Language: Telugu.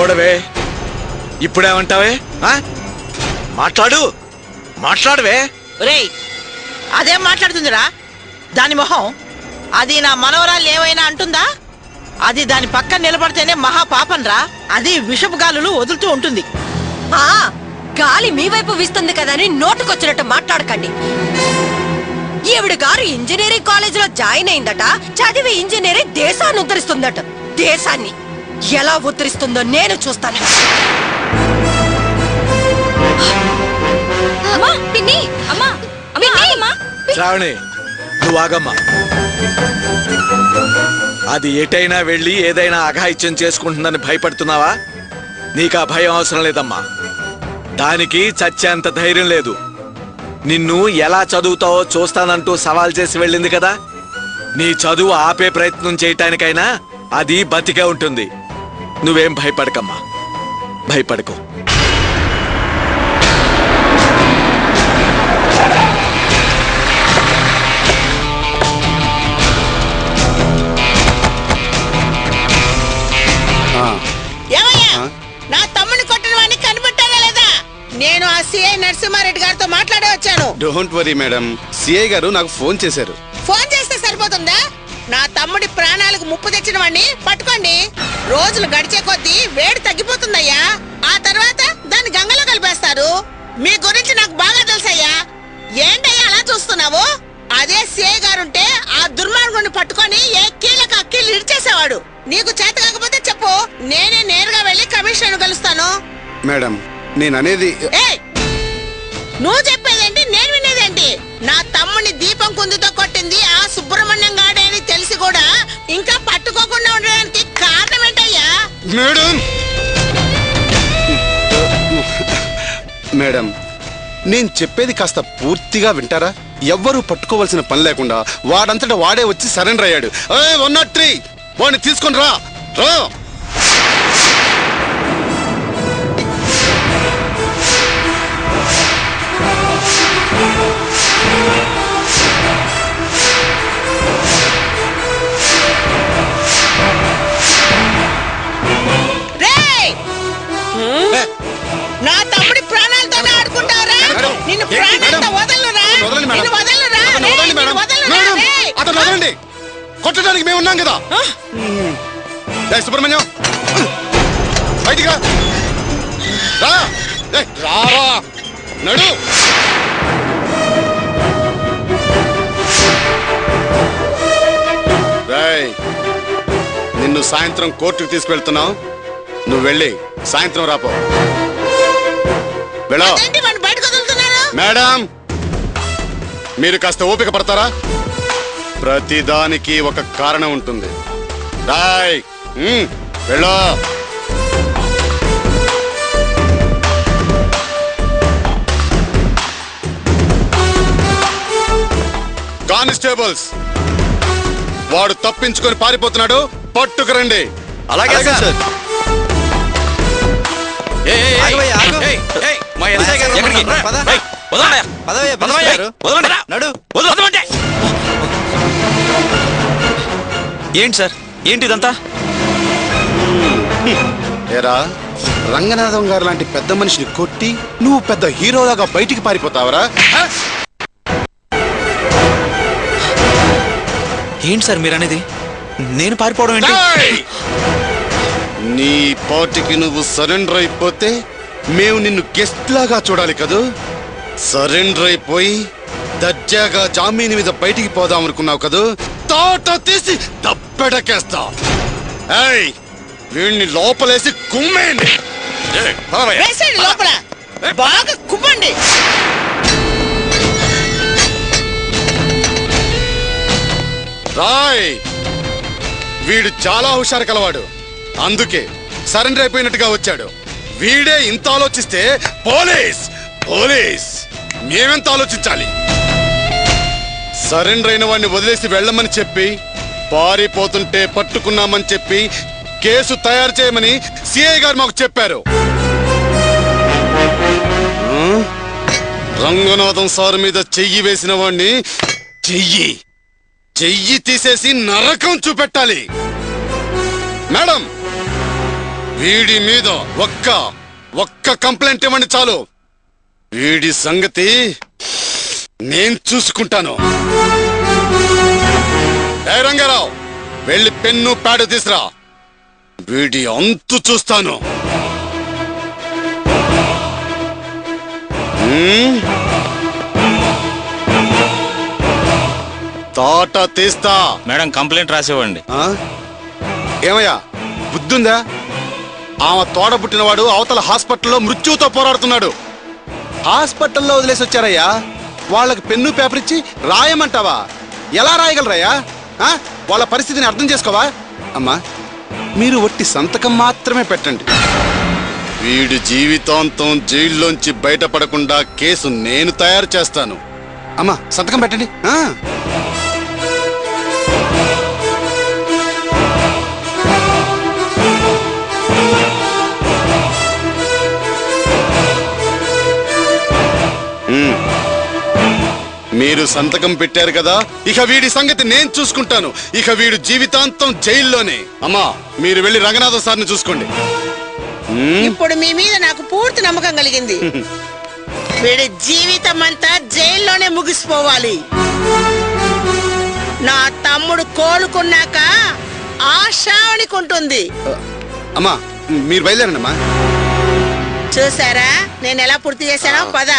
చూడవే, ఇప్పుడేమంటావే? మాట్లాడవే. రేయ్, అదేం మాట్లాడుతుందిరా? దాని మొహం అది నా మనవరాలు ఏమైనా అంటుందా? అది దాని పక్కన నిలబడితేనే మహా పాపం రా. అది విషపు గాలులు వదులుతూ ఉంటుంది. గాలి మీ వైపు వీస్తుంది కదా అని నోటుకొచ్చినట్టు మాట్లాడకండి. ఈవిడ గారు ఇంజనీరింగ్ కాలేజీలో జాయిన్ అయిందట. చదివి ఇంజనీరింగ్ దేశాన్ని ఉద్ధరిస్తుందట. దేశాన్ని ఎలా ఉద్ధరిస్తుందో నేను చూస్తాను. శ్రావణి, నువ్వు ఆగమ్మా. అది ఎటైనా వెళ్ళి ఏదైనా అఘాయిత్యం చేసుకుంటుందని భయపడుతున్నావా? నీకా భయం అవసరం లేదమ్మా. దానికి చచ్చేంత ధైర్యం లేదు. నిన్ను ఎలా చదువుతావో చూస్తానంటూ సవాల్ చేసి వెళ్ళింది కదా. నీ చదువు ఆపే ప్రయత్నం చేయటానికైనా అది బతికే ఉంటుంది. నువ్వేం భయపడకమ్మా, భయపడకు. నా తమ్ముని కొట్టిన వాడిని కనిపెట్టారా లేదా? నేను ఆ సిఐ నరసింహారెడ్డి గారితో మాట్లాడే వచ్చాను. డోంట్ వరీ మేడం, సిఐ గారు నాకు ఫోన్ చేశారు. ఫోన్ చేస్తే సరిపోతుందా? నా తమ్ముడి ప్రాణాలకు ముప్పు తెచ్చిన వాడిని పట్టుకోండి. రోజులు గడిచే కొద్దీ వేడి తగ్గిపోతుందయ్యా. ఆ తర్వాత దాన్ని గంగలో కలిపేస్తారు. మీ గురించి నాకు బాగా తెలుసయ్యా. ఏంటయ్యా అలా చూస్తున్నావు? అదే సిఐ గారుంటే ఆ దుర్మార్గుని పట్టుకొని ఏ కీళ్ళకి అక్కీళ్ళు ఇడిచేసేవాడు. నీకు చేత కాకపోతే చెప్పు, నేనే నేరుగా వెళ్లి కమిషనర్ కలుస్తాను. మేడం, నేను అనేది నువ్వు చెప్పేదేంటి, నేను వినేదేంటి? నా తమ్ముని దీపం కుందుతో కొట్టింది ఆ సుబ్రహ్మణ్యం గాడే అని తెలిసి కూడా ఇంకా పట్టుకోకుండా ఉండడానికి కారణం ఏంటయ్యా? మేడం, నేను చెప్పేది కాస్త పూర్తిగా వింటారా? ఎవ్వరూ పట్టుకోవాల్సిన పని లేకుండా వాడంతటా వాడే వచ్చి సరెండర్ అయ్యాడు. 103 వాడిని తీసుకొని రా. నా తమ్ముడి ప్రాణాలతోనే ఆడుకుంటారా? నిన్ను ప్రాణాలతో వదలరా? నిన్ను వదలరా? అతను వదలండి, కొట్టడానికి మేము ఉన్నాం కదా. సుబ్రహ్మణ్యం, బయటిగా రా. నడు. నిన్ను సాయంత్రం కోర్టుకు తీసుకువెళ్తున్నావు. నువ్వు వెళ్ళి సాయంత్రం రాపో. వెళ్ళో. మేడం, మీరు కాస్త ఓపిక పడతారా? ప్రతిదానికి ఒక కారణం ఉంటుంది. వెళ్ళో. కానిస్టేబుల్స్, వాడు తప్పించుకొని పారిపోతున్నాడు, పట్టుకురండి. అలాగే సార్. ఏంటి సార్, ఏంటి ఇదంతా? ఏరా, రంగనాథం గారు లాంటి పెద్ద మనిషిని కొట్టి నువ్వు పెద్ద హీరోలాగా బయటికి పారిపోతావరా? ఏంటి సార్ మీరు అనేది? నేను పారిపోవడం ఏంటి? నీ పార్టీకి నువ్వు సరెండర్ అయిపోతే మేము నిన్ను గెస్ట్ లాగా చూడాలి కదూ. సరెండర్ అయిపోయి దర్జాగా జామీన్ మీద బయటికి పోదాం అనుకున్నావు కదూ. తాట తీసి దబ్బెడకేస్తా. వీడిని లోపలేసి కుమ్మేయండి. లోపల బాగా కుమ్మండి. రాయ్, వీడు చాలా హుషారు కలవాడు, అందుకే సరెండర్ అయిపోయినట్టుగా వచ్చాడు. వీడే ఇంత ఆలోచిస్తే పోలీస్ పోలీస్ మేమెంత ఆలోచించాలి? సరెండర్ అయిన వాడిని వదిలేసి వెళ్ళమని చెప్పి, పారిపోతుంటే పట్టుకున్నామని చెప్పి కేసు తయారు చేయమని సిఐ గారు మాకు చెప్పారు. రంగనాథం సార్ మీద చెయ్యి వేసిన వాడిని చెయ్యి తీసేసి నరకం చూపెట్టాలి. మేడం, వీడి మీద ఒక్క కంప్లైంట్ ఇవ్వండి చాలు. వీడి సంగతి నేను చూసుకుంటాను. ఏ రంగారావు, వెళ్ళి పెన్ను ప్యాడ్ తీసురా. వీడి అంతు చూస్తాను. తోట తీస్తా. మేడం కంప్లైంట్ రాసివ్వండి. ఏమయ్యా, బుద్ధుందా? ఆమె తోడ పుట్టినవాడు అవతల హాస్పిటల్లో మృత్యువుతో పోరాడుతున్నాడు. హాస్పిటల్లో వదిలేసి వచ్చారయ్యా. వాళ్ళకి పెన్ను పేపర్ ఇచ్చి రాయమంటావా? ఎలా రాయగలరయ్యా? వాళ్ళ పరిస్థితిని అర్థం చేసుకోవా? అమ్మా, మీరు ఒట్టి సంతకం మాత్రమే పెట్టండి. వీడి జీవితాంతం జైల్లోంచి బయటపడకుండా కేసు నేను తయారు చేస్తాను. అమ్మా, సంతకం పెట్టండి. మీరు సంతకం పెట్టారు కదా, ఇక వీడి సంగతి నేను చూసుకుంటాను. ఇక వీడు జీవితాంతం జైల్లోనే. అమ్మా, మీరు వెళ్ళి రంగనాథ సార్ని చూసుకోండి. ఇప్పుడు మీ మీద నాకు పూర్తి నమ్మకం కలిగింది. వీడి జీవితం అంతా జైల్లోనే ముగిసిపోవాలి. నా తమ్ముడు కోలుకున్నాక ఆశావణికుంటుంది. అమ్మా, మీరు బయలుదేరండి అమ్మా. చూసారా నేను ఎలా పూర్తి చేశానో? పద.